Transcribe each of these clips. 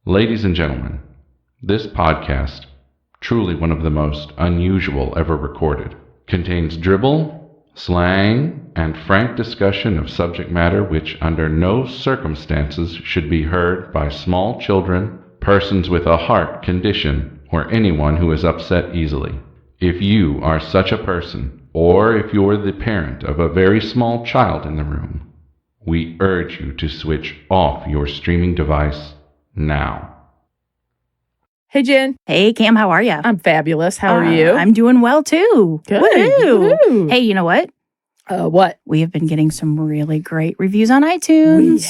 Ladies and gentlemen, this podcast, truly one of the most unusual ever recorded, contains dribble, slang, and frank discussion of subject matter which under no circumstances should be heard by small children, persons with a heart condition, or anyone who is upset easily. If you are such a person, or if you're the parent of a very small child in the room, we urge you to switch off your streaming device now. Hey, Jen. Hey, Cam, how are you? I'm fabulous. How are you? I'm doing well, too. Good. Woo-hoo. Woo-hoo. Hey, you know what? What? We have been getting some really great reviews on iTunes.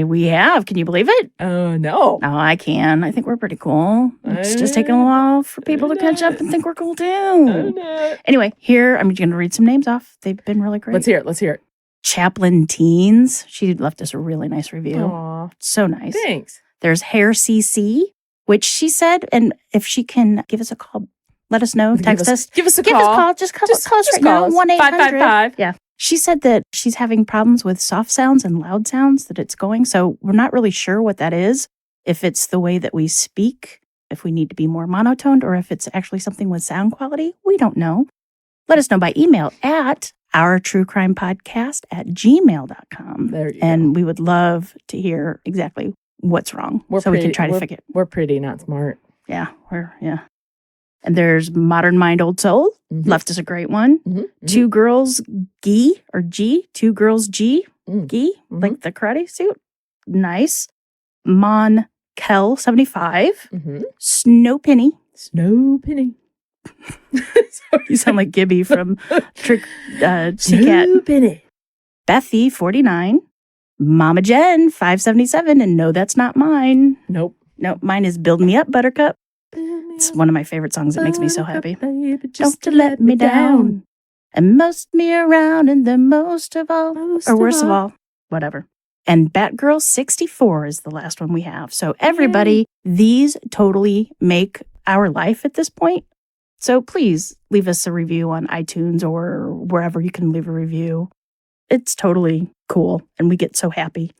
We have. Can you believe it? No. Oh, I can. I think we're pretty cool. It's just taking a while for people to catch up and think we're cool, too. Anyway, here, I'm going to read some names off. They've been really great. Let's hear it. Chaplain Teens. She left us a really nice review. Aw. So nice. Thanks. There's Hair CC, which she said, and if she can give us a call, let us know, text us. Give us a Give call. us a call. Just call us right now. 1-800. 555. Yeah. She said that she's having problems with soft sounds and loud sounds, that it's going. So we're not really sure what that is. If it's the way that we speak, if we need to be more monotoned, or if it's actually something with sound quality. We don't know. Let us know by email at ourtruecrimepodcast@gmail.com. There you and we would love to hear exactly what's wrong. We can try to fix it. We're pretty, not smart. Yeah. And there's Modern Mind Old Soul. Mm-hmm. Left us a great one. Mm-hmm. Two Girls G or G. Two Girls G. G. Mm-hmm. Like the karate suit. Nice. Mon Kel 75. Mm-hmm. Snow Penny. You sound like Gibby from Trick Cat. Snow Penny. Bethy 49. Mama Jen 577. And no, that's not mine. Nope. Mine is Build Me Up, Buttercup. It's one of my favorite songs. It makes me so happy. Baby, Just to let me down and most me around and the most of all, worst of all, whatever. And Batgirl 64 is the last one we have. So everybody, these totally make our life at this point. So please leave us a review on iTunes or wherever you can leave a review. It's totally cool. And we get so happy.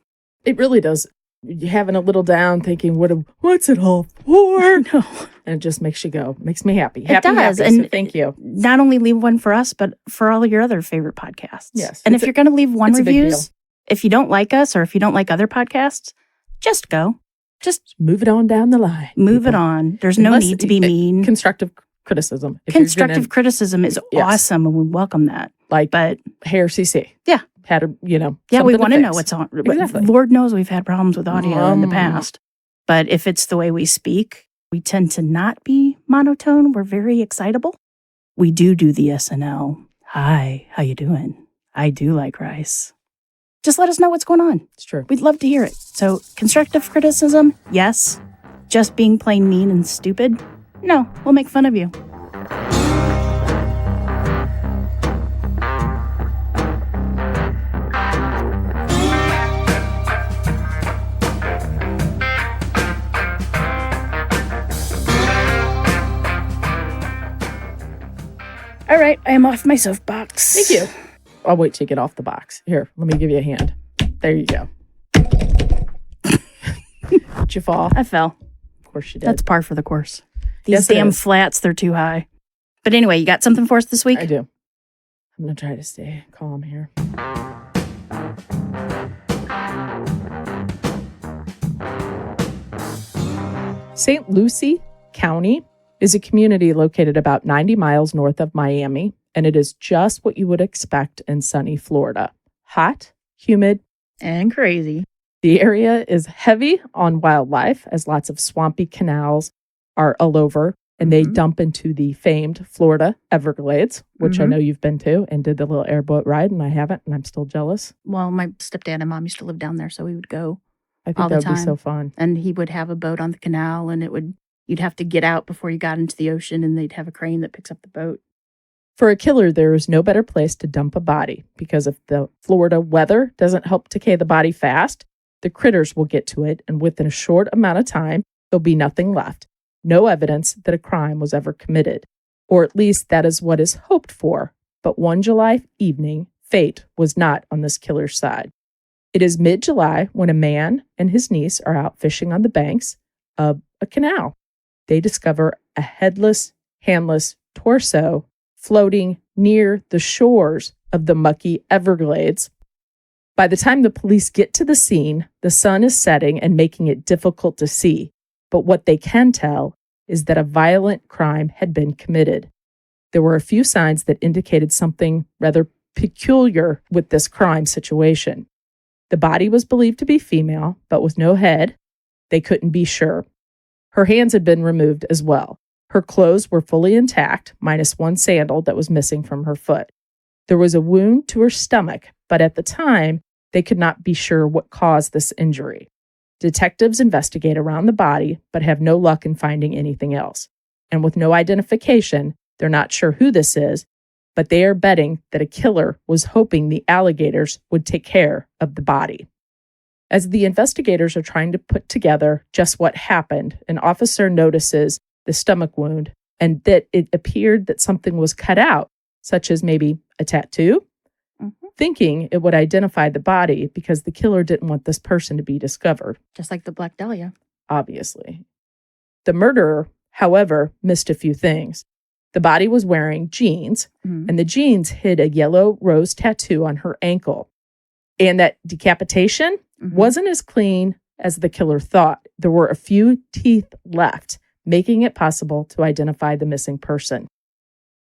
It really does. You're having a little down thinking, what's it all for? No. And it just makes you go. Makes me happy. It does. Happy, and so thank you. Not only leave one for us, but for all of your other favorite podcasts. Yes. And if you're going to leave one reviews, reviews, if you don't like us or if you don't like other podcasts, just go. Just move it on down the line. Move it on. There's no need to be mean. Constructive criticism. Constructive criticism is awesome, and we welcome that. But Hair CC. Yeah. Had a, Yeah, we want to know what's on. Exactly. Lord knows we've had problems with audio in the past. But if it's the way we speak, we tend to not be monotone. We're very excitable. We do the SNL. Hi, how you doing? I do like rice. Just let us know what's going on. It's true. We'd love to hear it. So constructive criticism, yes. Just being plain mean and stupid, no, we'll make fun of you. All right, I am off my soapbox. Thank you. I'll wait till you get off the box. Here, let me give you a hand. There you go. Did you fall? I fell. Of course you did. That's par for the course. These damn flats, they're too high. But anyway, you got something for us this week? I do. I'm going to try to stay calm here. St. Lucie County is a community located about 90 miles north of Miami, and it is just what you would expect in sunny Florida. Hot, humid, and crazy. The area is heavy on wildlife, as lots of swampy canals are all over, and they dump into the famed Florida Everglades, which I know you've been to and did the little airboat ride, and I haven't, and I'm still jealous. Well, my stepdad and mom used to live down there, so we would go I think that would be so fun. And he would have a boat on the canal, and you'd have to get out before you got into the ocean, and they'd have a crane that picks up the boat. For a killer, there is no better place to dump a body, because if the Florida weather doesn't help decay the body fast, the critters will get to it, and within a short amount of time, there'll be nothing left. No evidence that a crime was ever committed. Or at least that is what is hoped for. But one July evening, fate was not on this killer's side. It is mid-July when a man and his niece are out fishing on the banks of a canal. They discover a headless, handless torso floating near the shores of the mucky Everglades. By the time the police get to the scene, the sun is setting and making it difficult to see. But what they can tell is that a violent crime had been committed. There were a few signs that indicated something rather peculiar with this crime situation. The body was believed to be female, but with no head. They couldn't be sure. Her hands had been removed as well. Her clothes were fully intact, minus one sandal that was missing from her foot. There was a wound to her stomach, but at the time, they could not be sure what caused this injury. Detectives investigate around the body, but have no luck in finding anything else. And with no identification, they're not sure who this is, but they are betting that a killer was hoping the alligators would take care of the body. As the investigators are trying to put together just what happened, an officer notices the stomach wound and that it appeared that something was cut out, such as maybe a tattoo, thinking it would identify the body because the killer didn't want this person to be discovered. Just like the Black Dahlia. Obviously. The murderer, however, missed a few things. The body was wearing jeans, and the jeans hid a yellow rose tattoo on her ankle. And that decapitation wasn't as clean as the killer thought. There were a few teeth left, making it possible to identify the missing person.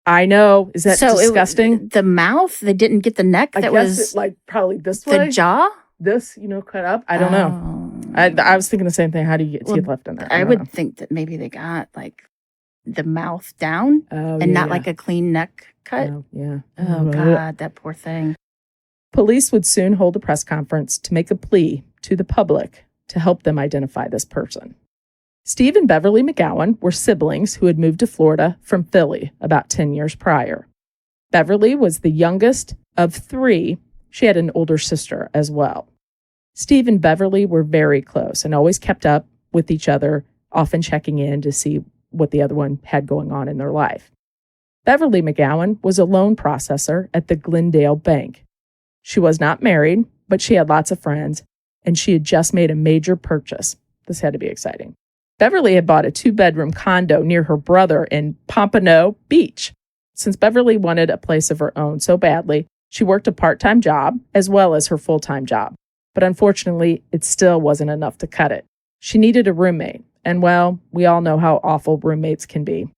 I know. Is that disgusting? The mouth? They didn't get the neck? I that guess was it, like probably this way? The jaw? This, cut up? I don't know. I was thinking the same thing. How do you get teeth left in that? I would think that maybe they got like the mouth down and not like a clean neck cut. Yeah. Oh, God, that poor thing. Police would soon hold a press conference to make a plea to the public to help them identify this person. Steve and Beverly McGowan were siblings who had moved to Florida from Philly about 10 years prior. Beverly was the youngest of three. She had an older sister as well. Steve and Beverly were very close and always kept up with each other, often checking in to see what the other one had going on in their life. Beverly McGowan was a loan processor at the Glendale Bank. She was not married, but she had lots of friends, and she had just made a major purchase. This had to be exciting. Beverly had bought a 2-bedroom condo near her brother in Pompano Beach. Since Beverly wanted a place of her own so badly, she worked a part-time job as well as her full-time job. But unfortunately, it still wasn't enough to cut it. She needed a roommate, and well, we all know how awful roommates can be.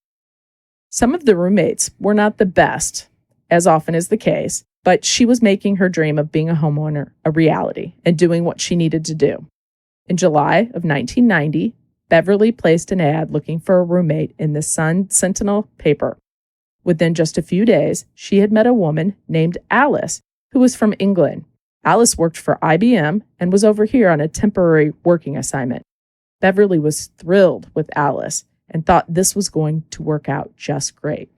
Some of the roommates were not the best, as often is the case, but she was making her dream of being a homeowner a reality and doing what she needed to do. In July of 1990, Beverly placed an ad looking for a roommate in the Sun-Sentinel paper. Within just a few days, she had met a woman named Alice, who was from England. Alice worked for IBM and was over here on a temporary working assignment. Beverly was thrilled with Alice and thought this was going to work out just great.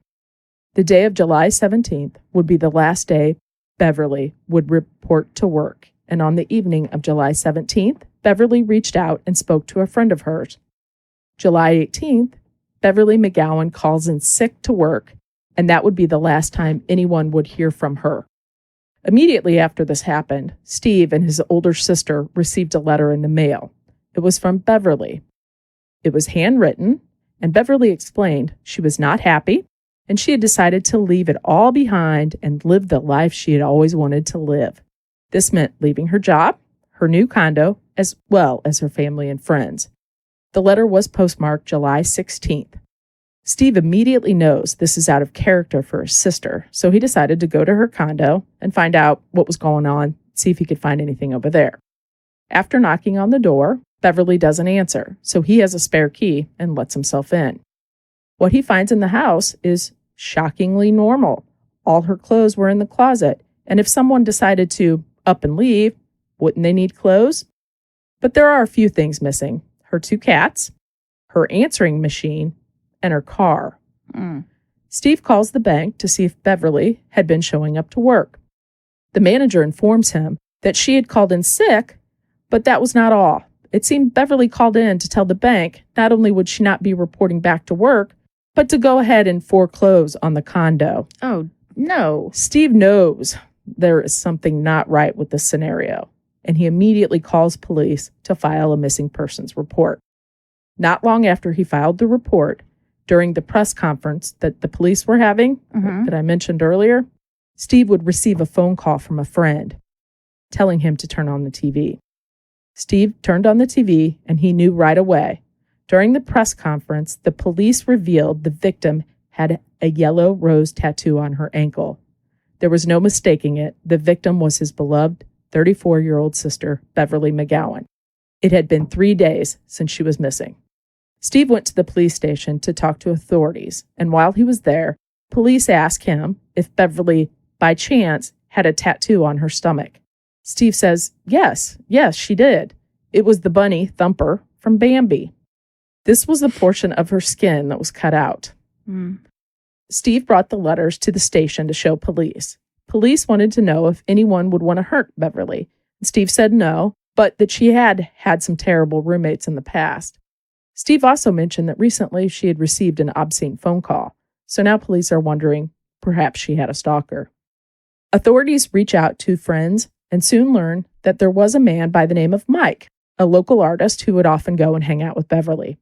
The day of July 17th would be the last day Beverly would report to work, and on the evening of July 17th, Beverly reached out and spoke to a friend of hers. July 18th, Beverly McGowan calls in sick to work, and that would be the last time anyone would hear from her. Immediately after this happened, Steve and his older sister received a letter in the mail. It was from Beverly. It was handwritten, and Beverly explained she was not happy, and she had decided to leave it all behind and live the life she had always wanted to live. This meant leaving her job, her new condo, as well as her family and friends. The letter was postmarked July 16th. Steve immediately knows this is out of character for his sister, so he decided to go to her condo and find out what was going on, see if he could find anything over there. After knocking on the door, Beverly doesn't answer, so he has a spare key and lets himself in. What he finds in the house is shockingly normal. All her clothes were in the closet, and if someone decided to up and leave, wouldn't they need clothes? But there are a few things missing. Her 2 cats, her answering machine, and her car. Steve calls the bank to see if Beverly had been showing up to work. The manager informs him that she had called in sick, but that was not all. It seemed Beverly called in to tell the bank not only would she not be reporting back to work, but to go ahead and foreclose on the condo. Oh, no. Steve knows there is something not right with this scenario. and he immediately calls police to file a missing persons report. Not long after he filed the report, during the press conference that the police were having, that I mentioned earlier, Steve would receive a phone call from a friend telling him to turn on the TV. Steve turned on the TV, and he knew right away. During the press conference, the police revealed the victim had a yellow rose tattoo on her ankle. There was no mistaking it. The victim was his beloved 34-year-old sister, Beverly McGowan. It had been 3 days since she was missing. Steve went to the police station to talk to authorities, and while he was there, police asked him if Beverly, by chance, had a tattoo on her stomach. Steve says, yes, she did. It was the bunny Thumper from Bambi. This was the portion of her skin that was cut out. Steve brought the letters to the station to show police. Police wanted to know if anyone would want to hurt Beverly. Steve said no, but that she had had some terrible roommates in the past. Steve also mentioned that recently she had received an obscene phone call. So now police are wondering, perhaps she had a stalker. Authorities reach out to friends and soon learn that there was a man by the name of Mike, a local artist who would often go and hang out with Beverly.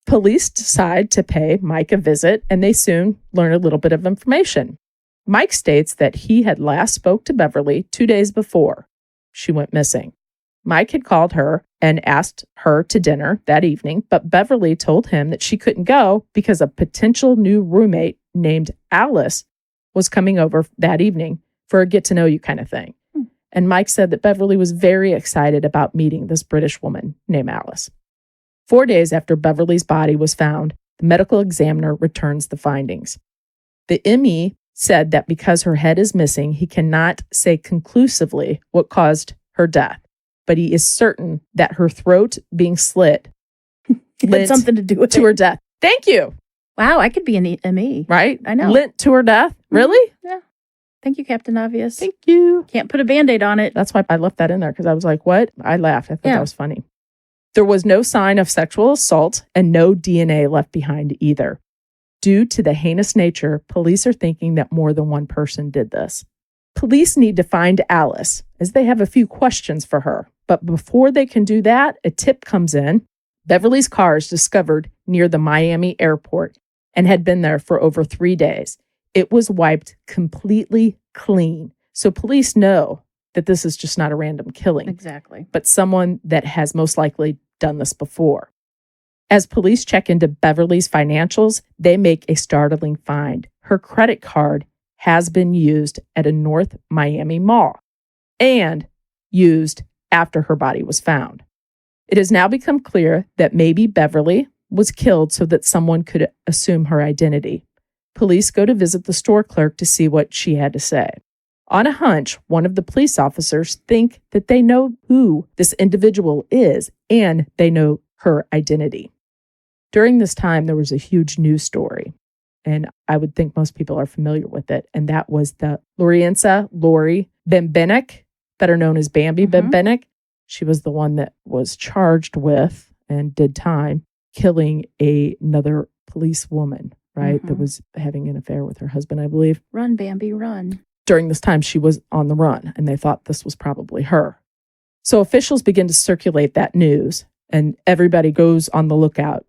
Police decide to pay Mike a visit, and they soon learn a little bit of information. Mike states that he had last spoke to Beverly 2 days before she went missing. Mike had called her and asked her to dinner that evening, but Beverly told him that she couldn't go because a potential new roommate named Alice was coming over that evening for a get-to-know-you kind of thing. And Mike said that Beverly was very excited about meeting this British woman named Alice. 4 days after Beverly's body was found, the medical examiner returns the findings. The ME said that because her head is missing, he cannot say conclusively what caused her death, but he is certain that her throat being slit had something to do with her death. Thank you. Wow, I could be an ME. Right? I know. Lint to her death? Really? Yeah. Thank you, Captain Obvious. Thank you. Can't put a Band-Aid on it. That's why I left that in there, because I was like, what? I laughed. I thought that was funny. There was no sign of sexual assault and no DNA left behind either. Due to the heinous nature, police are thinking that more than one person did this. Police need to find Alice, as they have a few questions for her. But before they can do that, a tip comes in. Beverly's car is discovered near the Miami airport and had been there for over 3 days. It was wiped completely clean. So police know that this is just not a random killing. Exactly. But someone that has most likely done this before. As police check into Beverly's financials, they make a startling find. Her credit card has been used at a North Miami mall and used after her body was found. It has now become clear that maybe Beverly was killed so that someone could assume her identity. Police go to visit the store clerk to see what she had to say. On a hunch, one of the police officers think that they know who this individual is and they know her identity. During this time, there was a huge news story, and I would think most people are familiar with it, and that was the Lori Bembenek, better known as Bambi Bembenek. She was the one that was charged with and did time killing another police woman, right, that was having an affair with her husband, I believe. Run, Bambi, run. During this time, she was on the run, and they thought this was probably her. So officials begin to circulate that news, and everybody goes on the lookout.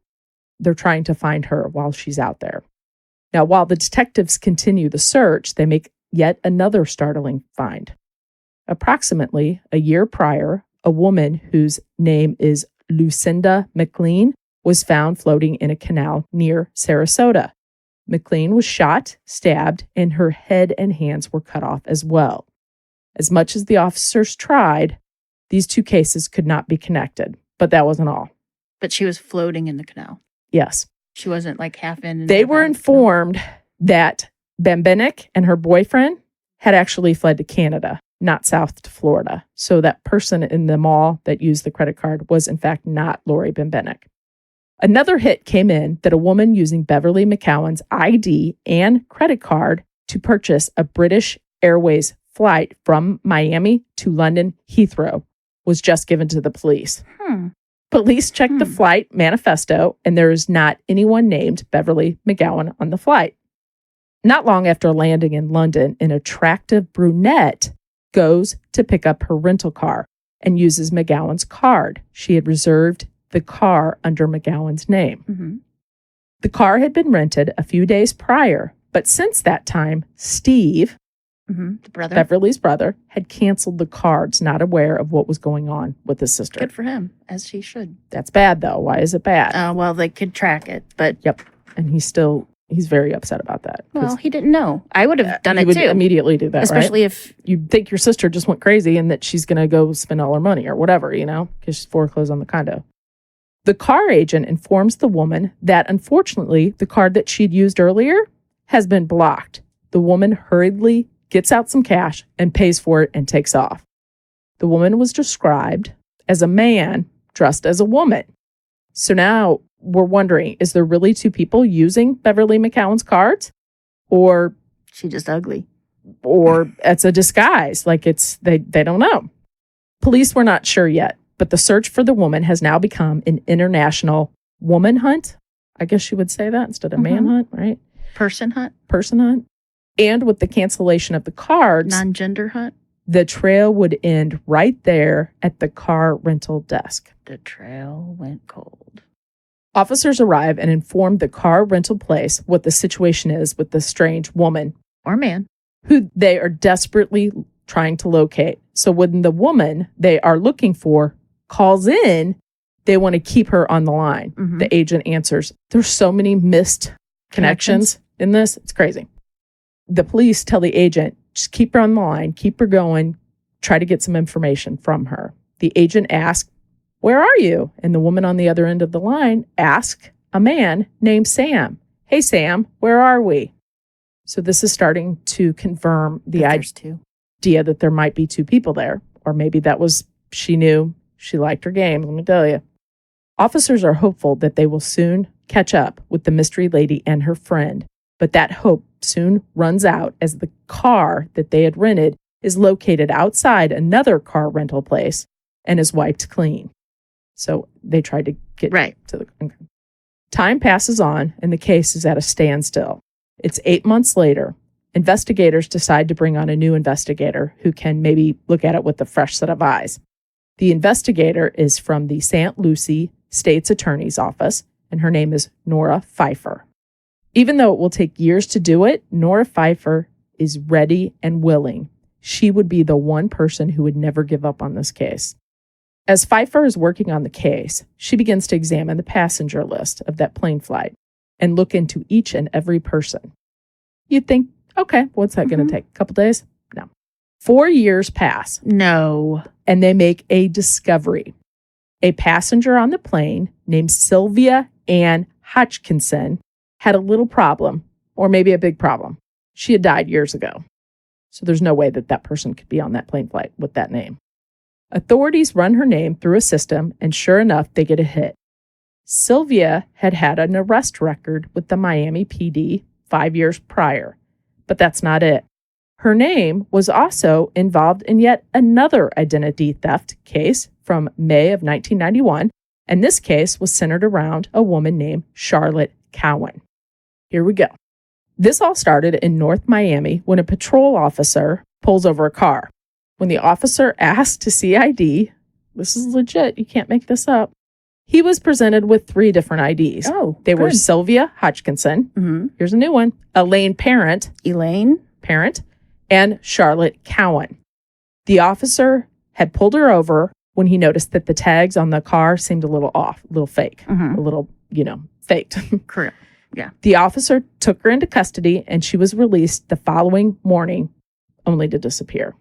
They're trying to find her while she's out there. Now, while the detectives continue the search, they make yet another startling find. Approximately a year prior, a woman whose name is Lucinda McLean was found floating in a canal near Sarasota. McLean was shot, stabbed, and her head and hands were cut off as well. As much as the officers tried, these two cases could not be connected, but that wasn't all. But she was floating in the canal. Yes. She wasn't like half in. They were informed that Bembenek and her boyfriend had actually fled to Canada, not south to Florida. So that person in the mall that used the credit card was in fact not Lori Bembenek. Another hit came in that a woman using Beverly McGowan's ID and credit card to purchase a British Airways flight from Miami to London Heathrow was just given to the police. Police checked the flight manifesto, and there is not anyone named Beverly McGowan on the flight. Not long after landing in London, an attractive brunette goes to pick up her rental car. and uses McGowan's card. She had reserved the car under McGowan's name. Mm-hmm. The car had been rented a few days prior, but since that time, Steve, The brother. Beverly's brother, had canceled the cards, not aware of what was going on with his sister. Good for him, as he should. That's bad, though. Why is it bad? Well, they could track it, but... Yep. And he's very upset about that. Well, he didn't know. I would have done he it would too. Immediately do that, Especially right? if... You'd think your sister just went crazy and that she's going to go spend all her money or whatever, because she's foreclosed on the condo. The car agent informs the woman that, unfortunately, the card that she'd used earlier has been blocked. The woman hurriedly gets out some cash and pays for it and takes off. The woman was described as a man dressed as a woman. So now we're wondering, is there really two people using Beverly McGowan's cards? Or She's just ugly. Or it's a disguise, like they don't know. Police were not sure yet, but the search for the woman has now become an international woman hunt. I guess you would say that instead of manhunt, right? Person hunt. And with the cancellation of the cards, Non-gender hunt. the trail would end right there at the car rental desk. The trail went cold. Officers arrive and inform the car rental place what the situation is with the strange woman, Or man. who they are desperately trying to locate. So when the woman they are looking for calls in, they want to keep her on the line. Mhm. The agent answers. There's so many missed connections in this. It's crazy. The police tell the agent, just keep her on the line, keep her going, try to get some information from her. The agent asks, where are you? And the woman on the other end of the line asks a man named Sam, hey, Sam, where are we? So this is starting to confirm the There's two. idea that there might be two people there. Or maybe that was, she knew, she liked her game, let me tell you. Officers are hopeful that they will soon catch up with the mystery lady and her friend, but that hope soon runs out as the car that they had rented is located outside another car rental place and is wiped clean. So they tried to get to the... Okay. Time passes on and the case is at a standstill. It's 8 months later. Investigators decide to bring on a new investigator who can maybe look at it with a fresh set of eyes. The investigator is from the St. Lucie State's Attorney's Office, and her name is Nora Pfeiffer. Even though it will take years to do it, Nora Pfeiffer is ready and willing. She would be the one person who would never give up on this case. As Pfeiffer is working on the case, she begins to examine the passenger list of that plane flight and look into each and every person. You'd think, okay, what's that going to take? A couple days? No. 4 years pass. No. And they make a discovery. A passenger on the plane named Sylvia Ann Hodgkinson had a little problem, or maybe a big problem. She had died years ago. So there's no way that that person could be on that plane flight with that name. Authorities run her name through a system, and sure enough, they get a hit. Sylvia had had an arrest record with the Miami PD 5 years prior, but that's not it. Her name was also involved in yet another identity theft case from May of 1991, and this case was centered around a woman named Charlotte Cowan. Here we go. This all started in North Miami when a patrol officer pulls over a car. When the officer asked to see ID, this is legit, you can't make this up, he was presented with 3 different IDs. Oh, They were good. Sylvia Hodgkinson, Mm-hmm. here's a new one, Elaine Parent, and Charlotte Cowan. The officer had pulled her over when he noticed that the tags on the car seemed a little off, a little fake, a little, faked. Correct. Yeah. The officer took her into custody and she was released the following morning, only to disappear.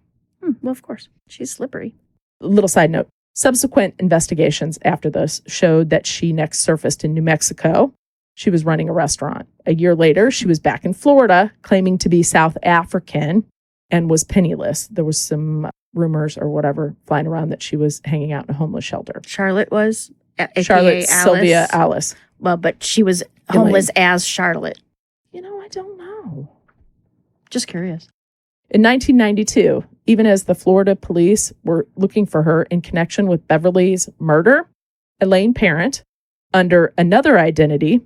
Well, of course. She's slippery. Little side note, subsequent investigations after this showed that she next surfaced in New Mexico. She was running a restaurant. A year later, she was back in Florida, claiming to be South African and was penniless. There was some rumors or whatever flying around that she was hanging out in a homeless shelter. Charlotte was? AKA Charlotte Alice. Sylvia Alice. Well, but she was homeless as Charlotte. I don't know. Just curious. In 1992, even as the Florida police were looking for her in connection with Beverly's murder, Elaine Parent, under another identity,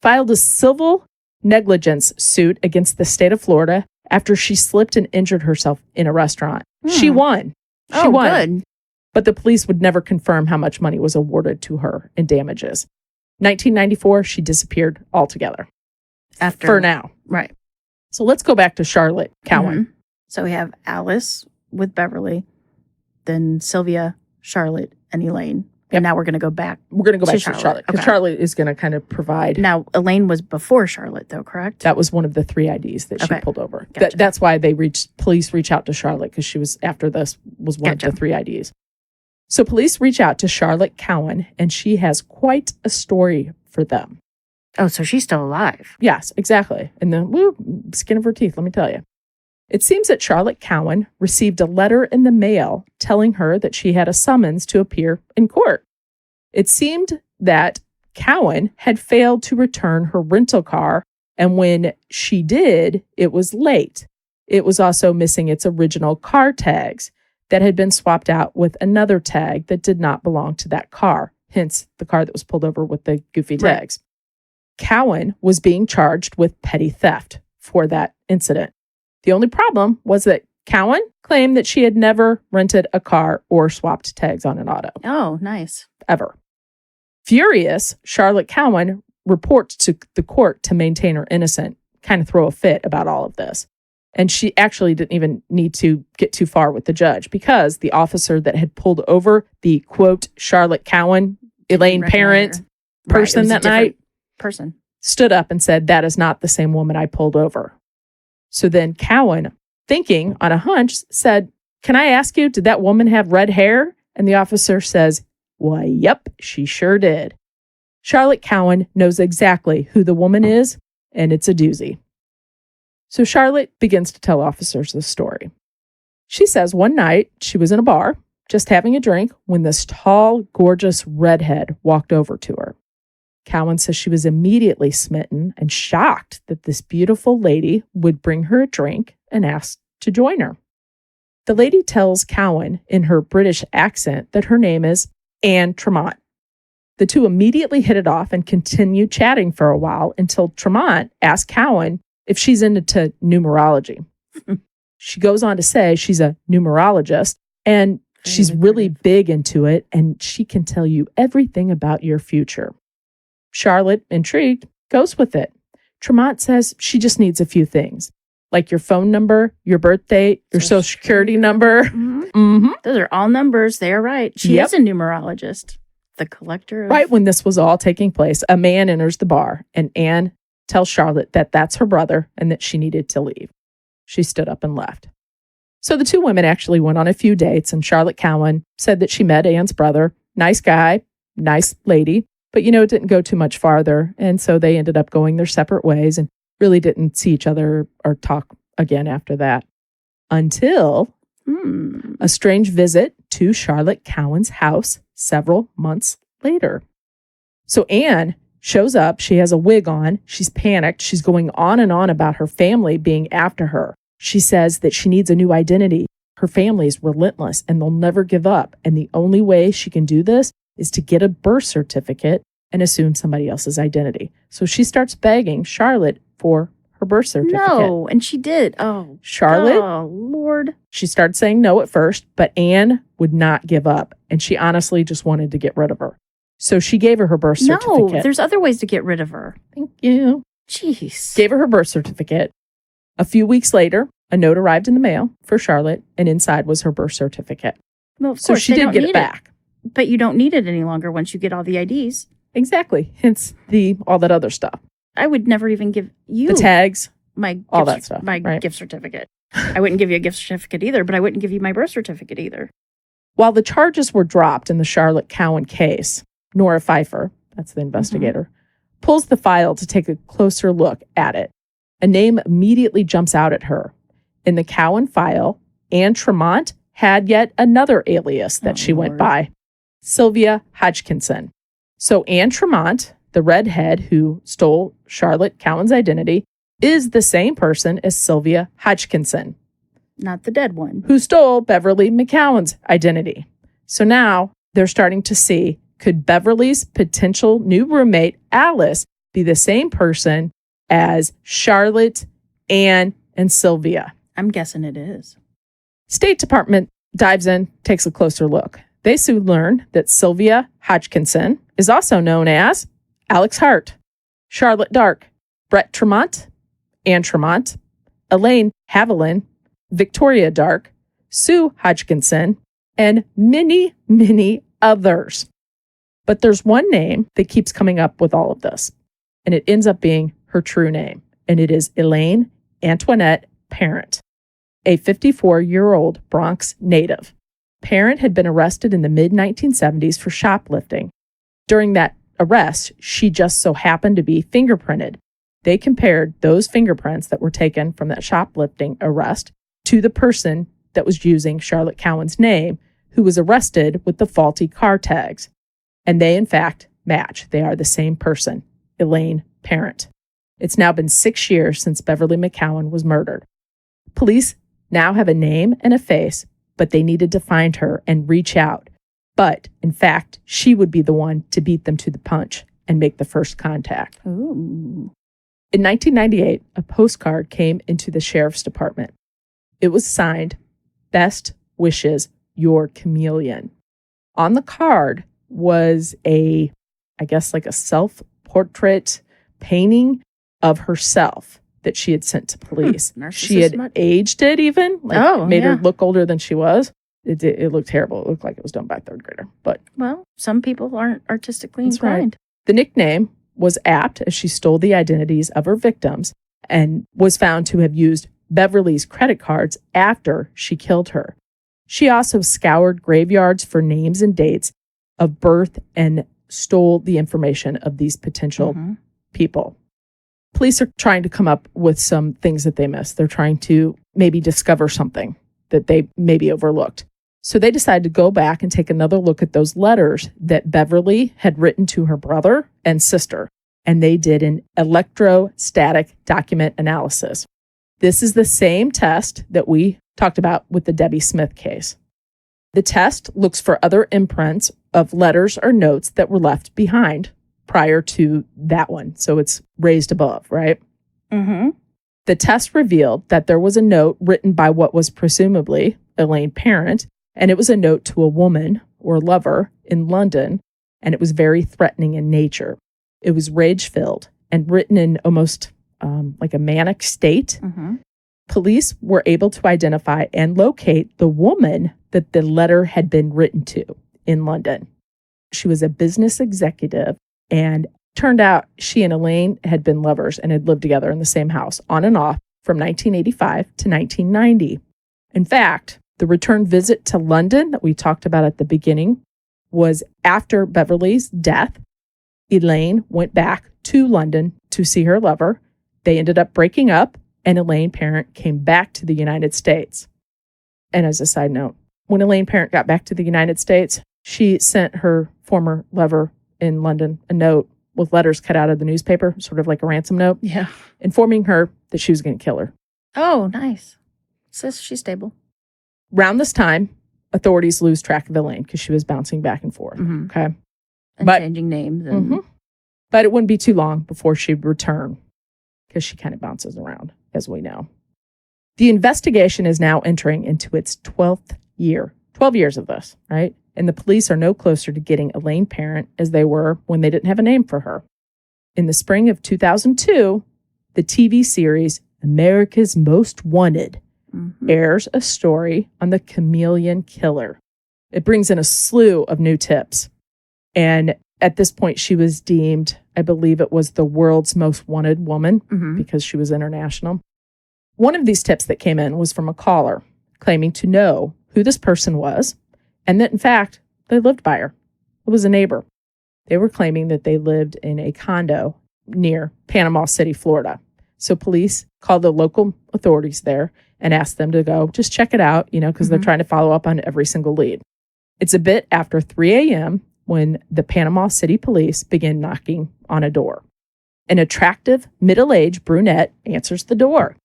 filed a civil negligence suit against the state of Florida after she slipped and injured herself in a restaurant. She won. She won. Good. but the police would never confirm how much money was awarded to her in damages. 1994, she disappeared altogether. For now. Right. So let's go back to Charlotte Cowan. Mm-hmm. So we have Alice with Beverly, then Sylvia, Charlotte, and Elaine. Yep. And now we're going to go back. We're going to go back to Charlotte because Charlotte is going to kind of provide. Now, Elaine was before Charlotte, though, correct? That was one of the 3 IDs that she pulled over. Gotcha. That's why police reach out to Charlotte, because she was, after this, was one of the 3 IDs. So police reach out to Charlotte Cowan, and she has quite a story for them. Oh, so she's still alive. Yes, exactly. And the skin of her teeth, let me tell you. It seems that Charlotte Cowan received a letter in the mail telling her that she had a summons to appear in court. It seemed that Cowan had failed to return her rental car, and when she did, it was late. It was also missing its original car tags that had been swapped out with another tag that did not belong to that car, hence the car that was pulled over with the goofy tags. Right. Cowan was being charged with petty theft for that incident. The only problem was that Cowan claimed that she had never rented a car or swapped tags on an auto. Oh, nice. Ever. Furious, Charlotte Cowan reports to the court to maintain her innocent, kind of throw a fit about all of this. And she actually didn't even need to get too far with the judge, because the officer that had pulled over the, quote, Charlotte Cowan, Elaine Parent person that night stood up and said, "That is not the same woman I pulled over." So then Cowan, thinking on a hunch, said, "Can I ask you, did that woman have red hair?" And the officer says, "Why, yep, she sure did." Charlotte Cowan knows exactly who the woman is, and it's a doozy. So Charlotte begins to tell officers the story. She says one night she was in a bar, just having a drink, when this tall, gorgeous redhead walked over to her. Cowan says she was immediately smitten and shocked that this beautiful lady would bring her a drink and ask to join her. The lady tells Cowan in her British accent that her name is Anne Tremont. The two immediately hit it off and continued chatting for a while until Tremont asked Cowan if she's into numerology. She goes on to say she's a numerologist and she's really big into it, and she can tell you everything about your future. Charlotte, intrigued, goes with it. Tremont says she just needs a few things, like your phone number, your birth date, your social security number. Mm-hmm. Mm-hmm. Those are all numbers. They are right. She is a numerologist, the collector. Right when this was all taking place, a man enters the bar, and Anne tells Charlotte that that's her brother and that she needed to leave. She stood up and left. So the two women actually went on a few dates, and Charlotte Cowan said that she met Anne's brother. Nice guy, nice lady. But, it didn't go too much farther. And so they ended up going their separate ways and really didn't see each other or talk again after that. Until a strange visit to Charlotte Cowan's house several months later. So Anne shows up. She has a wig on. She's panicked. She's going on and on about her family being after her. She says that she needs a new identity. Her family is relentless and they'll never give up. And the only way she can do this is to get a birth certificate and assume somebody else's identity. So she starts begging Charlotte for her birth certificate. No, and she did. Oh, Charlotte. Oh, Lord. She started saying no at first, but Anne would not give up. And she honestly just wanted to get rid of her. So she gave her birth certificate. No, there's other ways to get rid of her. Thank you. Jeez. Gave her birth certificate. A few weeks later, a note arrived in the mail for Charlotte, and inside was her birth certificate. Well, of so course, she did get it back. But you don't need it any longer once you get all the IDs. Exactly. Hence all that other stuff. I would never even give you the tags, all that stuff. My gift certificate. I wouldn't give you a gift certificate either, but I wouldn't give you my birth certificate either. While the charges were dropped in the Charlotte Cowan case, Nora Pfeiffer, that's the investigator, pulls the file to take a closer look at it. A name immediately jumps out at her. In the Cowan file, Anne Tremont had yet another alias that she went by, Sylvia Hodgkinson. So Anne Tremont, the redhead who stole Charlotte Cowan's identity, is the same person as Sylvia Hodgkinson. Not the dead one. Who stole Beverly McCowan's identity. So now they're starting to see, could Beverly's potential new roommate, Alice, be the same person as Charlotte, Anne, and Sylvia? I'm guessing it is. State Department dives in, takes a closer look. They soon learn that Sylvia Hodgkinson is also known as Alex Hart, Charlotte Dark, Brett Tremont, Anne Tremont, Elaine Haviland, Victoria Dark, Sue Hodgkinson, and many, many others. But there's one name that keeps coming up with all of this, and it ends up being her true name, and it is Elaine Antoinette Parent, a 54-year-old Bronx native. Parent had been arrested in the mid-1970s for shoplifting. During that arrest, she just so happened to be fingerprinted. They compared those fingerprints that were taken from that shoplifting arrest to the person that was using Charlotte Cowan's name, who was arrested with the faulty car tags. And they, in fact, match. They are the same person, Elaine Parent. It's now been 6 years since Beverly McCowan was murdered. Police now have a name and a face, but they needed to find her and reach out. But, in fact, she would be the one to beat them to the punch and make the first contact. Ooh. In 1998, a postcard came into the sheriff's department. It was signed, "Best Wishes, Your Chameleon." On the card was a self-portrait painting of herself that she had sent to police. She had aged it even, made her look older than she was. It looked terrible. It looked like it was done by a third grader. But well, some people aren't artistically inclined. Right. The nickname was apt as she stole the identities of her victims and was found to have used Beverly's credit cards after she killed her. She also scoured graveyards for names and dates of birth and stole the information of these potential people. Police are trying to come up with some things that they missed. They're trying to maybe discover something that they maybe overlooked. So they decided to go back and take another look at those letters that Beverly had written to her brother and sister, and they did an electrostatic document analysis. This is the same test that we talked about with the Debbie Smith case. The test looks for other imprints of letters or notes that were left behind prior to that one. So it's raised above, right? Mm-hmm. The test revealed that there was a note written by what was presumably Elaine Parent, and it was a note to a woman or lover in London, and it was very threatening in nature. It was rage-filled and written in almost like a manic state. Mm-hmm. Police were able to identify and locate the woman that the letter had been written to in London. She was a business executive, and turned out she and Elaine had been lovers and had lived together in the same house on and off from 1985 to 1990. In fact, the return visit to London that we talked about at the beginning was after Beverly's death. Elaine went back to London to see her lover. They ended up breaking up, and Elaine Parent came back to the United States. And as a side note, when Elaine Parent got back to the United States, she sent her former lover in London a note with letters cut out of the newspaper, sort of like a ransom note, informing her that she was going to kill her. Oh, nice. Says she's stable. Around this time, authorities lose track of Elaine because she was bouncing back and forth. Mm-hmm. Okay. And changing names. And... But it wouldn't be too long before she'd return because she kind of bounces around, as we know. The investigation is now entering into its 12th year. 12 years of this, right? And the police are no closer to getting Elaine Parent as they were when they didn't have a name for her. In the spring of 2002, the TV series America's Most Wanted airs a story on the Chameleon Killer. It brings in a slew of new tips. And at this point, she was deemed, I believe it was the world's most wanted woman because she was international. One of these tips that came in was from a caller claiming to know who this person was, and that, in fact, they lived by her. It was a neighbor. They were claiming that they lived in a condo near Panama City, Florida. So police called the local authorities there and asked them to go just check it out, because they're trying to follow up on every single lead. It's a bit after 3 a.m. when the Panama City police begin knocking on a door. An attractive, middle-aged brunette answers the door.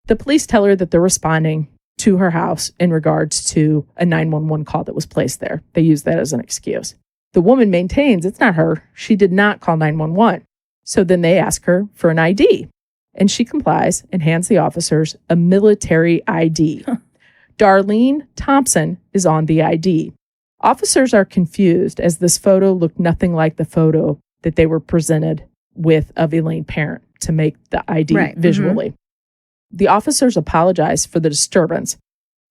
The police tell her that they're responding to her house in regards to a 911 call that was placed there. They use that as an excuse. The woman maintains it's not her. She did not call 911. So then they ask her for an ID. And she complies and hands the officers a military ID. Darlene Thompson is on the ID. Officers are confused as this photo looked nothing like the photo that they were presented with of Elaine Parent to make the ID visually. The officers apologize for the disturbance,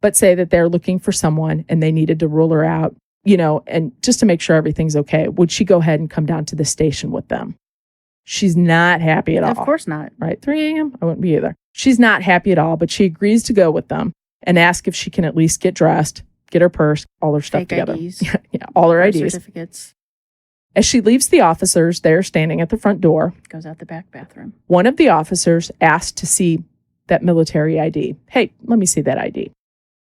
but say that they're looking for someone and they needed to rule her out, and just to make sure everything's okay, would she go ahead and come down to the station with them? She's not happy at all. Of course not. Right? 3 a.m.? I wouldn't be either. She's not happy at all, but she agrees to go with them and ask if she can at least get dressed, get her purse, all her stuff Fake together. IDs. Yeah, all her Birth IDs. certificates. As she leaves the officers, they're standing at the front door. Goes out the back bathroom. One of the officers asked to see that military ID. Hey, let me see that ID.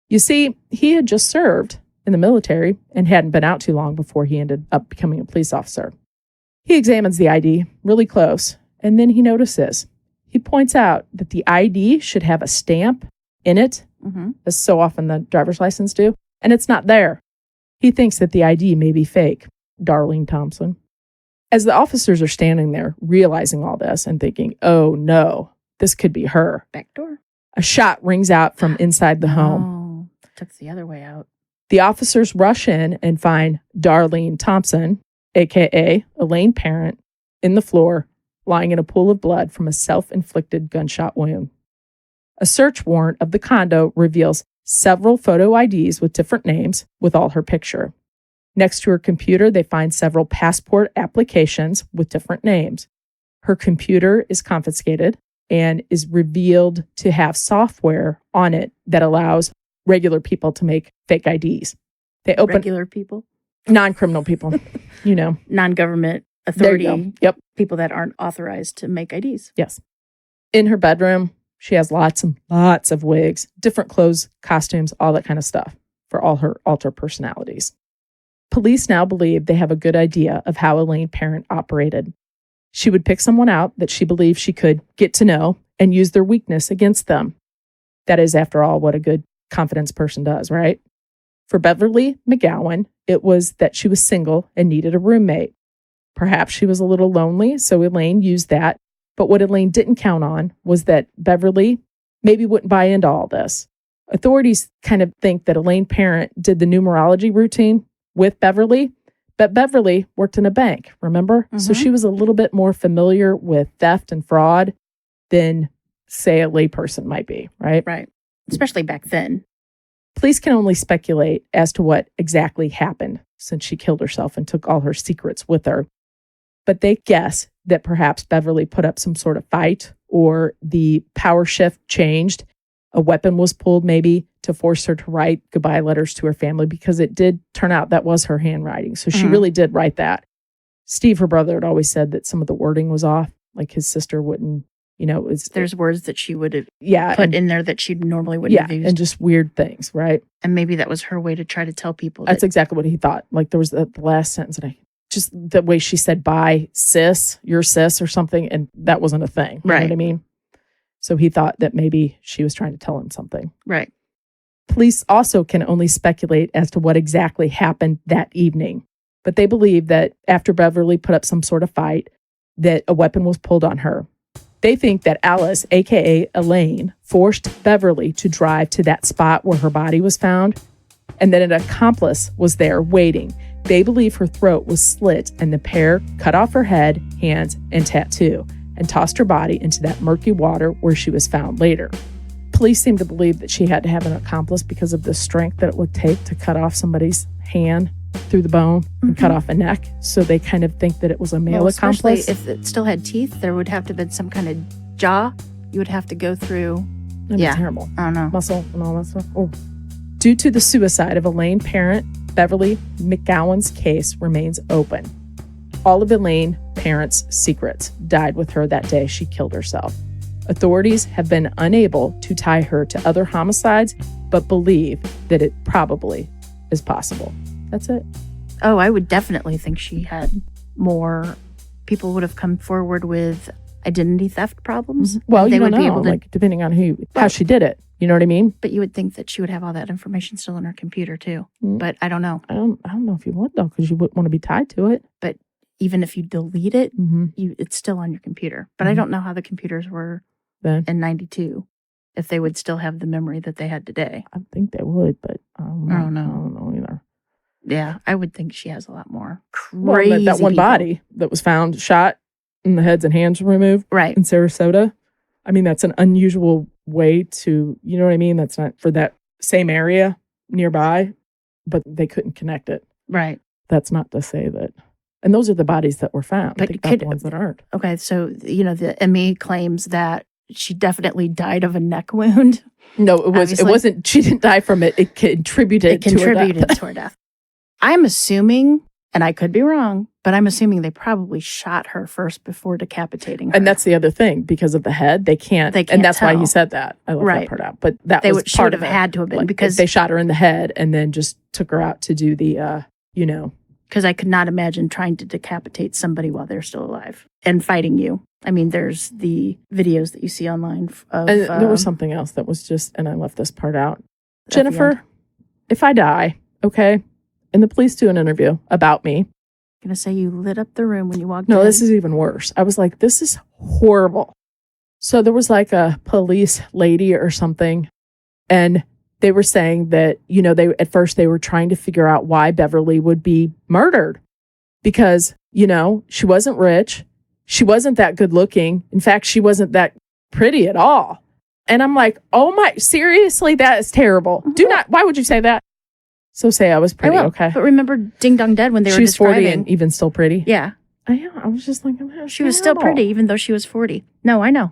You see, he had just served in the military and hadn't been out too long before he ended up becoming a police officer. He examines the ID really close, and then he notices. He points out that the ID should have a stamp in it, as so often the driver's license do, and it's not there. He thinks that the ID may be fake. Darlene Thompson. As the officers are standing there, realizing all this and thinking, oh no, this could be her. Back door. A shot rings out from inside the home. Oh, took the other way out. The officers rush in and find Darlene Thompson, a.k.a. Elaine Parent, in the floor, lying in a pool of blood from a self-inflicted gunshot wound. A search warrant of the condo reveals several photo IDs with different names with all her picture. Next to her computer, they find several passport applications with different names. Her computer is confiscated and is revealed to have software on it that allows regular people to make fake IDs. They open regular people? Non-criminal people, Non-government There you authority. go. Yep. People that aren't authorized to make IDs. Yes. In her bedroom, she has lots and lots of wigs, different clothes, costumes, all that kind of stuff for all her alter personalities. Police now believe they have a good idea of how Elaine Parent operated. She would pick someone out that she believed she could get to know and use their weakness against them. That is, after all, what a good confidence person does, right? For Beverly McGowan, it was that she was single and needed a roommate. Perhaps she was a little lonely, so Elaine used that. But what Elaine didn't count on was that Beverly maybe wouldn't buy into all this. Authorities kind of think that Elaine Parent did the numerology routine with Beverly, but Beverly worked in a bank, remember? So she was a little bit more familiar with theft and fraud than, say, a layperson might be, right? Right. Especially back then. Police can only speculate as to what exactly happened since she killed herself and took all her secrets with her. But they guess that perhaps Beverly put up some sort of fight or the power shift changed. A weapon was pulled maybe to force her to write goodbye letters to her family because it did turn out that was her handwriting. So she really did write that. Steve, her brother, had always said that some of the wording was off. Like his sister wouldn't, There's words that she would have put in there that she normally wouldn't have used. And just weird things, right? And maybe that was her way to try to tell people. That's exactly what he thought. Like there was the last sentence and just the way she said, bye, sis, your sis or something. And that wasn't a thing. You know what I mean? So he thought that maybe she was trying to tell him something. Right. Police also can only speculate as to what exactly happened that evening. But they believe that after Beverly put up some sort of fight, that a weapon was pulled on her. They think that Alice, a.k.a. Elaine, forced Beverly to drive to that spot where her body was found, and that an accomplice was there waiting. They believe her throat was slit and the pair cut off her head, hands, and tattoo, and tossed her body into that murky water where she was found later. Police seem to believe that she had to have an accomplice because of the strength that it would take to cut off somebody's hand through the bone and cut off a neck. So they kind of think that it was a male accomplice. Especially if it still had teeth, there would have to have been some kind of jaw. You would have to go through. That'd be terrible. I don't know. Muscle and all that stuff. Oh. Due to the suicide of Elaine Parent, Beverly McGowan's case remains open. All of Elaine Parent's secrets died with her that day she killed herself. Authorities have been unable to tie her to other homicides, but believe that it probably is possible. That's it. Oh, I would definitely think she had more. People would have come forward with identity theft problems. Well, they you would don't be know, able to, like, depending on how she did it. You know what I mean? But you would think that she would have all that information still in her computer too. But I don't know. I don't know if you would though, because you wouldn't want to be tied to it. But even if you delete it, it's still on your computer. But I don't know how the computers were then in 92, if they would still have the memory that they had today. I think they would, but I don't know. I don't know. I don't know either. Yeah, I would think she has a lot more Well, crazy that one people. body that was found shot and the heads and hands removed Right. in Sarasota. I mean, that's an unusual way to, you know what I mean? That's not for that same area nearby, but they couldn't connect it. Right. That's not to say that. And those are the bodies that were found. But Think about the ones that aren't. Okay, so, the ME claims that she definitely died of a neck wound. No, it Obviously. wasn't. She didn't die from it. It contributed to her death. to her death. I'm assuming, and I could be wrong, but I'm assuming they probably shot her first before decapitating her. And that's the other thing. Because of the head, they can't and that's why he tell. said that. I left Right. that part out. But that They was would, she part would of have it. had to have been Like, because they shot her in the head and then just took her out to do the, because I could not imagine trying to decapitate somebody while they're still alive and fighting you. I mean, there's the videos that you see online of. And there was something else that was just, and I left this part out. at the Jennifer, end. if I die, okay, and the police do an interview about me. I'm gonna say you lit up the room when you walked in. No, this is even worse. I was like, this is horrible. So there was like a police lady or something, and they were saying that, they at first they were trying to figure out why Beverly would be murdered because, she wasn't rich. She wasn't that good looking. In fact, she wasn't that pretty at all. And I'm like, oh my, seriously, that is terrible. Why would you say that? So say I was pretty, okay. But remember Ding Dong Dead when they were She's 40 describing. and even still pretty. Yeah. I was just like, She was still pretty even though she was 40. No, I know.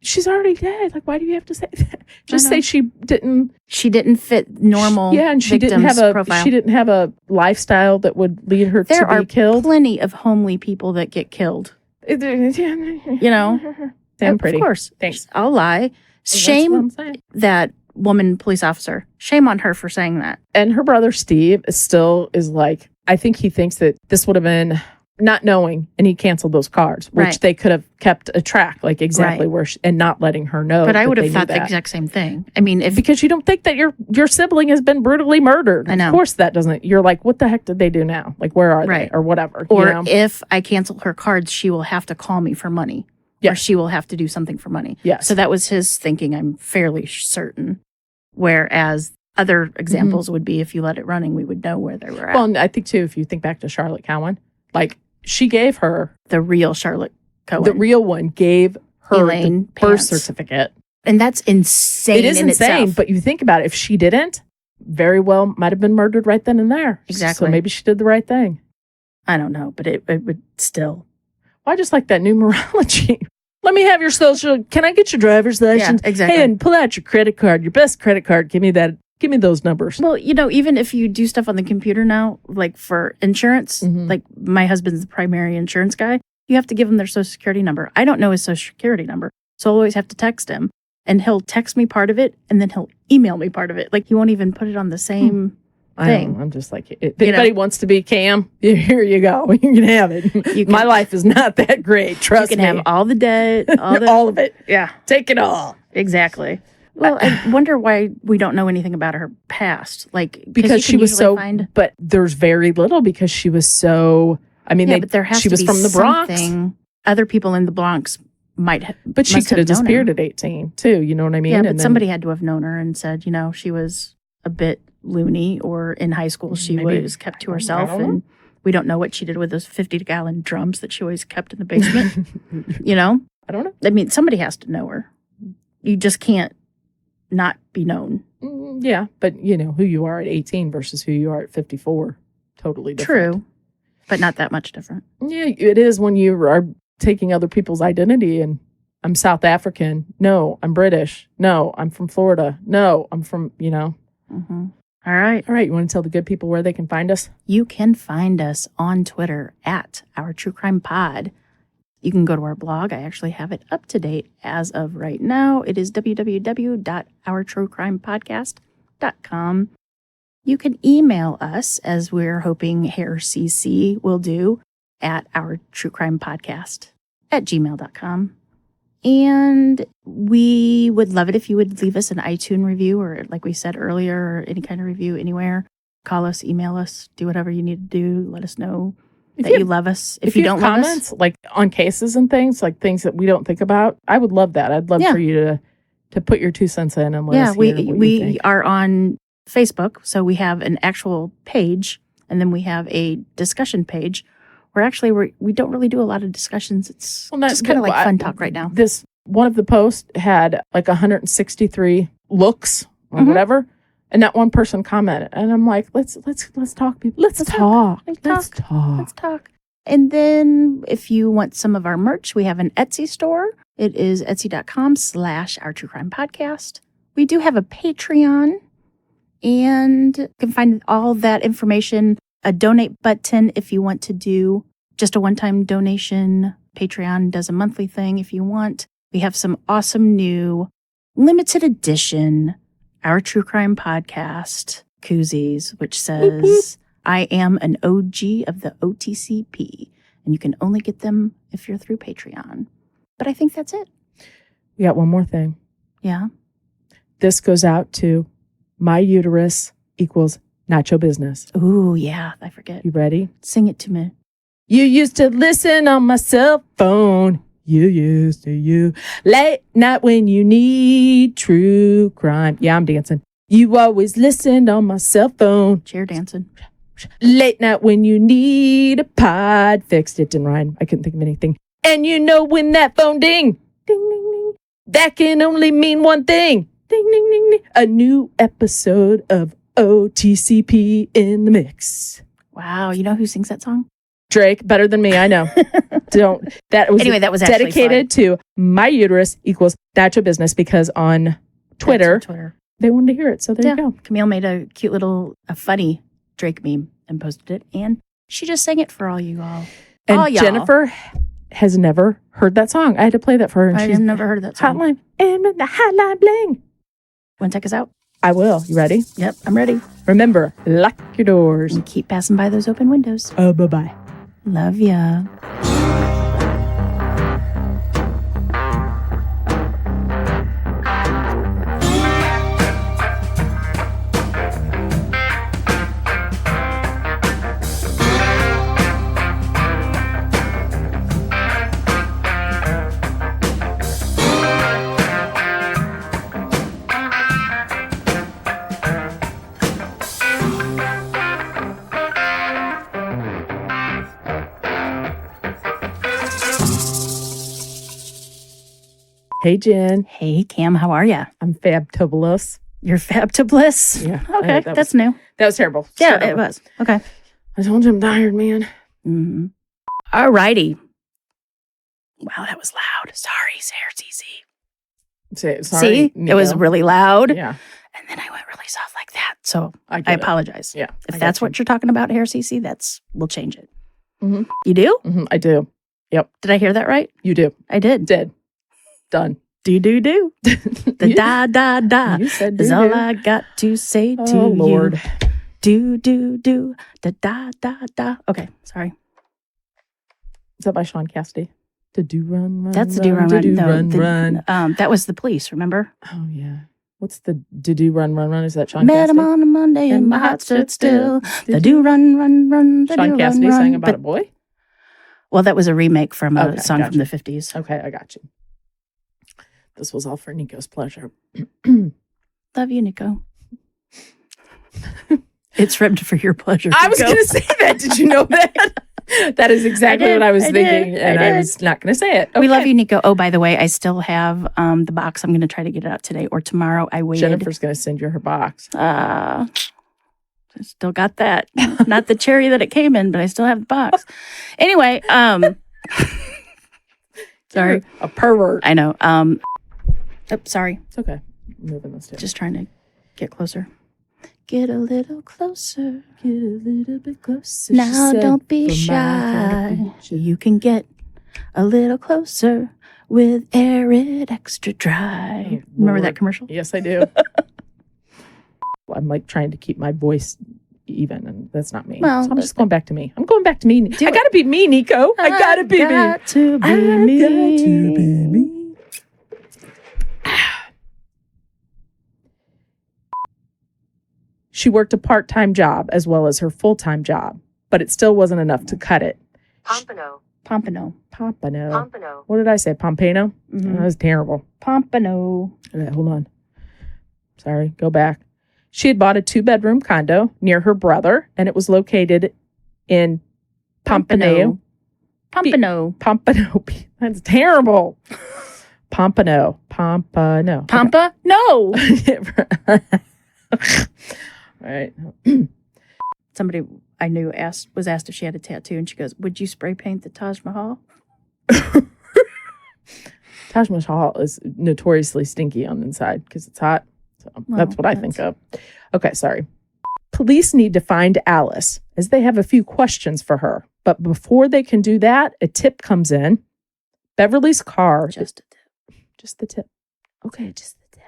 She's already dead. Like, why do you have to say that? Just know. say she didn't. She didn't fit normal. Yeah, and she didn't have profile. She didn't have a lifestyle that would lead her There to are be killed. plenty of homely people that get killed. Damn pretty. Of course. Thanks. I'll lie. That's what Shame I'm saying. that woman police officer. Shame on her for saying that. And her brother Steve is like, I think he thinks that this would have been not knowing, and he canceled those cards, which Right. they could have kept a track, like exactly Right. where, and not letting her know. But I that would they have knew thought the that. exact same thing. I mean, if Because you don't think that your sibling has been brutally murdered. I know. Of course that doesn't. You're like, what the heck did they do now? Like, where are Right. they? Or whatever. or if I cancel her cards, she will have to call me for money. Or Yes. she will have to do something for money. Yes. So that was his thinking, I'm fairly certain. Whereas other examples would be if you let it running, we would know where they were at. Well, and I think too, if you think back to Charlotte Cowan, like she gave her The real Charlotte Cohen. the real one gave her Elaine the birth Pants. certificate. And that's insane. It is in insane, itself. but you think about it, if she didn't, very well might have been murdered right then and there. Exactly. So maybe she did the right thing. I don't know, but it would still. Well, I just like that numerology. Let me have your social. Can I get your driver's license? exactly. Hey, and pull out your credit card, your best credit card. Give me that. Give me those numbers. Well, even if you do stuff on the computer now, like for insurance, Mhm. like my husband's the primary insurance guy, you have to give him their social security number. I don't know his social security number, so I'll always have to text him. And he'll text me part of it, and then he'll email me part of it. Like he won't even put it on the same I thing. know, I'm just like, if anybody wants to be Cam, here you go. You can have it. You can- My life is not that great. Trust You can me. have all the debt, all of it. Yeah, Take it all. exactly. Well, I wonder why we don't know anything about her past. Like Because you she can was usually so, find- but there's very little because she was so, I mean, yeah, but there has she to was be from the Bronx, something. Other people in the Bronx might have, but she must could have known her. disappeared at 18 too. You know what I mean? Yeah, but And then somebody had to have known her and said, she was a bit loony, or in high school she Maybe. was kept to I herself, don't know. and we don't know what she did with those 50-gallon drums that she always kept in the basement. You know, I don't know. I mean, somebody has to know her. You just can't not be known. Yeah, but who you are at 18 versus who you are at 54, totally different. True, but not that much different. Yeah, it is when you are taking other people's identity and I'm South African. No, I'm British. No, I'm from Florida. No, I'm from, Mm-hmm. All right. All right, you want to tell the good people where they can find us? You can find us on Twitter at Our True Crime Pod. You can go to our blog. I actually have it up to date as of right now. It is www.ourtruecrimepodcast.com. You can email us, as we're hoping Hair CC will do, at ourtruecrimepodcast@gmail.com. And we would love it if you would leave us an iTunes review, or like we said earlier, or any kind of review anywhere. Call us, email us, do whatever you need to do. Let us know that you love us. If you don't have love comments, us, like on cases and things, like things that we don't think about, I would love that. I'd love Yeah. for you to put your 2 cents in and let us hear what you we think. are on Facebook. So we have an actual page, and then we have a discussion page where actually we don't really do a lot of discussions. It's just kind of like fun talk right now. This one of the posts had like 163 looks or whatever, and not one person commented. And I'm like, let's talk, people. Let's talk. And then if you want some of our merch, we have an Etsy store. It is etsy.com/OurTrueCrimePodcast. We do have a Patreon, and you can find all that information, a donate button if you want to do just a one-time donation. Patreon does a monthly thing if you want. We have some awesome new limited edition Our True Crime Podcast koozies, which says, I am an OG of the OTCP. And you can only get them if you're through Patreon. But I think that's it. We got one more thing. Yeah. This goes out to my uterus equals nacho business. Ooh, yeah. I forget. You ready? Sing it to me. You used to listen on my cell phone. You used to. Late night when you need true crime. Yeah, I'm dancing. You always listened on my cell phone. Chair dancing. Late night when you need a pod fixed. It didn't rhyme. I couldn't think of anything. And you know when that phone ding, ding, ding, ding, that can only mean one thing. Ding, ding, ding, ding. A new episode of OTCP in the mix. Wow. You know who sings that song? Drake, better than me, I know. That was dedicated to my uterus equals nacho business, because on Twitter, they wanted to hear it. So there you go. Camille made a cute little, funny Drake meme and posted it, and she just sang it for all you all. And all y'all. Jennifer has never heard that song. I had to play that for her. And I've never heard of that song. Hotline. And the hotline bling. Want to take us out? I will. You ready? Yep, I'm ready. Remember, lock your doors. And keep passing by those open windows. Bye-bye. Love ya. Hey, Jen. Hey, Cam. How are ya? I'm fabulous. You're fabulous? Yeah. Okay, that's new. That was terrible. Yeah, it was. Okay. I told you I'm tired, man. Mm-hmm. All righty. Wow, that was loud. Sorry, Sarah CC. Sorry, See, Nico. it was really loud. Yeah. And then I went really soft like that. So I get it. apologize. Yeah. If that's what you're talking about, Hair CC, we'll change it. Mm-hmm. You do? Mm-hmm. I do. Yep. Did I hear that right? You do. I did. Did. Done. Do. The da You said is all I got to say to oh, Lord. you. Do. The da. Okay, sorry. Is that by Sean Cassidy? To do run. That's the do run. Run. That was the Police, remember? Oh, yeah. What's the do run? Is that Sean Met Cassidy? him on a Monday and my heart stood still. The do run. Sean Cassidy sang about a boy? Well, that was a remake from a song from the 50s. Okay, I got you. This was all for Nico's pleasure. Love you, Nico. It's ribbed for your pleasure. I was going to say that. Did you know that? That is exactly what I was thinking, and I was not going to say it. Okay. We love you, Nico. Oh, by the way, I still have the box. I'm going to try to get it out today or tomorrow. I waited. Jennifer's going to send you her box. I still got that. Not the cherry that it came in, but I still have the box. Anyway, sorry. You're a pervert. I know. Sorry. It's okay. I'm moving this too. Just trying to get closer. Get a little closer. Get a little bit closer. Now don't be shy. You can get a little closer with Arid Extra Dry. Oh, Remember that commercial? Yes, I do. I'm like trying to keep my voice even, and that's not me. Well, so I'm just going back to me. I'm going back to me. I it. gotta be me, Nico. I gotta be me. I got to be me. She worked a part-time job as well as her full-time job, but it still wasn't enough to cut it. Pompano. What did I say? Pompano? Mm-hmm. That was terrible. Pompano. Okay, hold on. Sorry, go back. She had bought a 2-bedroom condo near her brother, and it was located in Pompano. Pompano. That's terrible. Pompano. Pampa? No. Right. Somebody I knew was asked if she had a tattoo, and she goes, "Would you spray paint the Taj Mahal?" Taj Mahal is notoriously stinky on the inside because it's hot. So that's what I think of. Okay, sorry. Police need to find Alice as they have a few questions for her. But before they can do that, a tip comes in. Beverly's car. Just a tip. Just the tip. Okay, just the tip.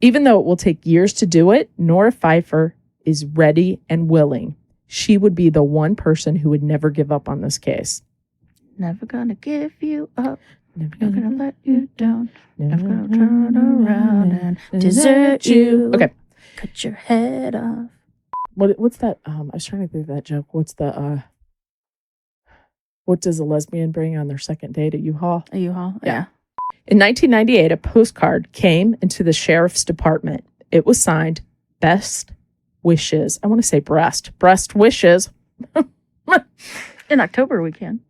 Even though it will take years to do it, Nora Pfeiffer is ready and willing. She would be the one person who would never give up on this case. Never gonna give you up. Never gonna let you down. Never gonna turn around and desert you. Okay. Cut your head off. What's that? I was trying to think of that joke. What's the what does a lesbian bring on their second date at U-Haul? A U-Haul? Yeah. In 1998, a postcard came into the sheriff's department. It was signed Best Wishes. I want to say breast wishes. In October we can.